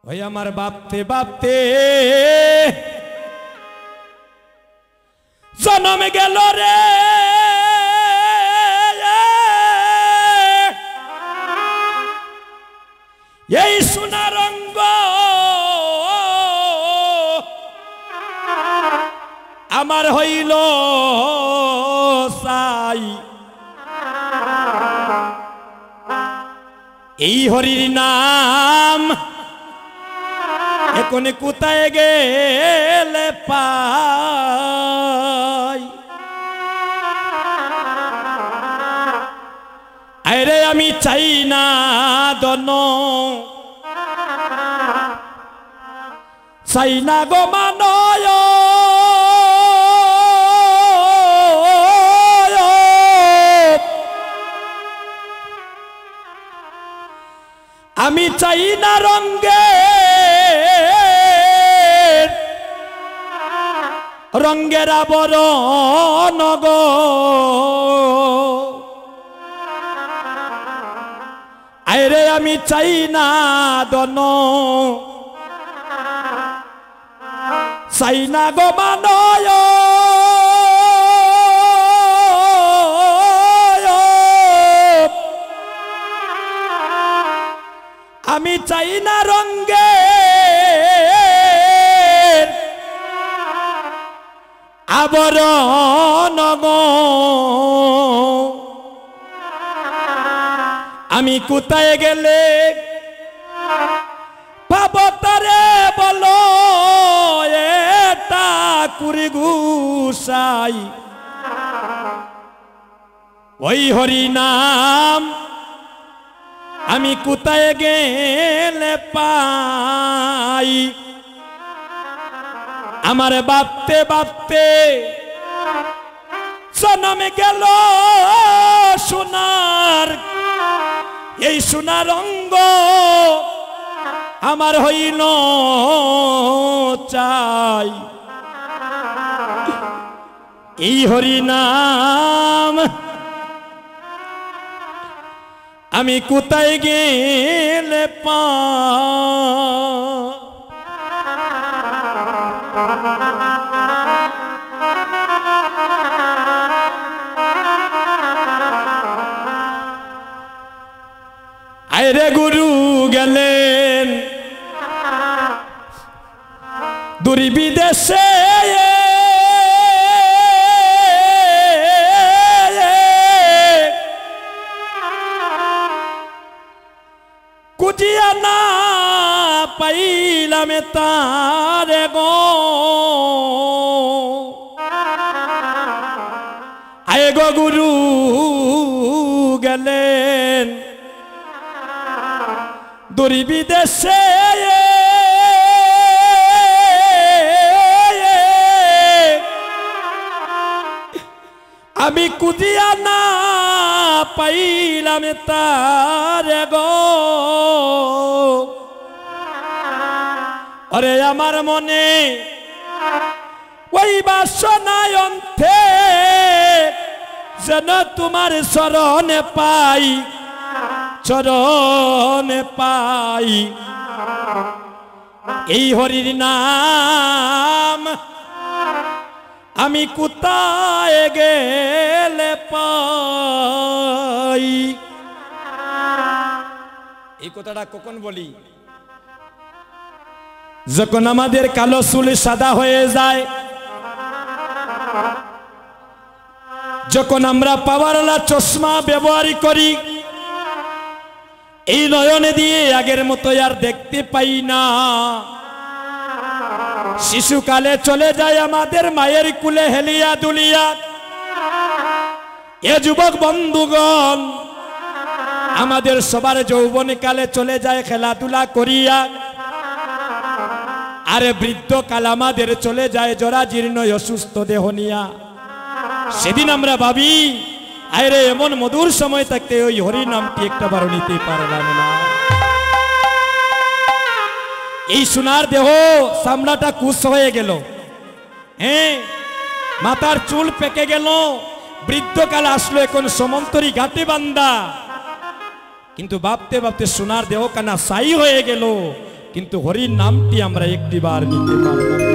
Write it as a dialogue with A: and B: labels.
A: ওই আমার বাপতে বাপতে জন্ম গেল রে, এই সোনা রঙ্গ আমার হইল সাই। এই হরির নাম এখন কোথায় গেলে পাই। আরে আমি চাই না দন, চাই না গো মানয়, আমি চাই না রঙ্গে রঙ্গের আবরণ গো, আরে আমি চাই না দন, চাই না গো মানয়, আমি চাই না রঙ্গে আবরণ গো, আমি কোথায় গেলে পাব তারে বলো এটা কুড়ি গুসাই। ওই হরি নাম আমি কোথায় গেলে পাই। আমার বাপতে বাপতে জন্মে গেল সোনার, এই সোনার রঙ্গ আমার হইল চাই। এই হরি নাম আমি কোথায় গেলে পাই। আরে গুরু গেলেন দূর বিদেশে, কুজিয়া না পাইলাম তারে গো, আয় গো গুরু গেলেন দূর বিদেশে, আমি কুদিয়া না পাইলাম তারে গো। আরে আমার মনে ওই বাসনায় অন্তে যেন তোমার চরণে পাই, চরণে পাই। এই হরির নাম আমি কোথায় গেলে পাই। এই কথাটা কখন বলি? যখন আমাদের কালো চুল সাদা হয়ে যায়, যখন আমরা পাওয়ারওয়ালা চশমা ব্যবহার করি, এই নয়নে দিয়ে আগের মতো আর দেখতে পাই না। শিশুকালে চলে যায় আমাদের মায়ের কুলে হেলিয়া দুলিয়া। এ যুবক বন্ধুগণ, আমাদের সবার যৌবনকালে চলে যায় খেলাধুলা করিয়া, আরে বৃদ্ধকাল আমাদের চলে যায় জরাজীর্ণ অসুস্থ দেহ নিয়া। সেদিন আমরা ভাবি আরে এমন মধুর সময় থাকতে ওই হরি নামটি একটা বার নিতে পারলাম না। এই সোনার দেহ চামড়াটা কুশ হয়ে গেল, হ্যাঁ মাথার চুল পেকে গেল, বৃদ্ধকাল আসলো, এখন সমন্তরী ঘাটে বান্দা। কিন্তু ভাবতে ভাবতে সোনার দেহ কানা সাই হয়ে গেল, কিন্তু হরির নামটি আমরা একটিবার নিতে পারব না।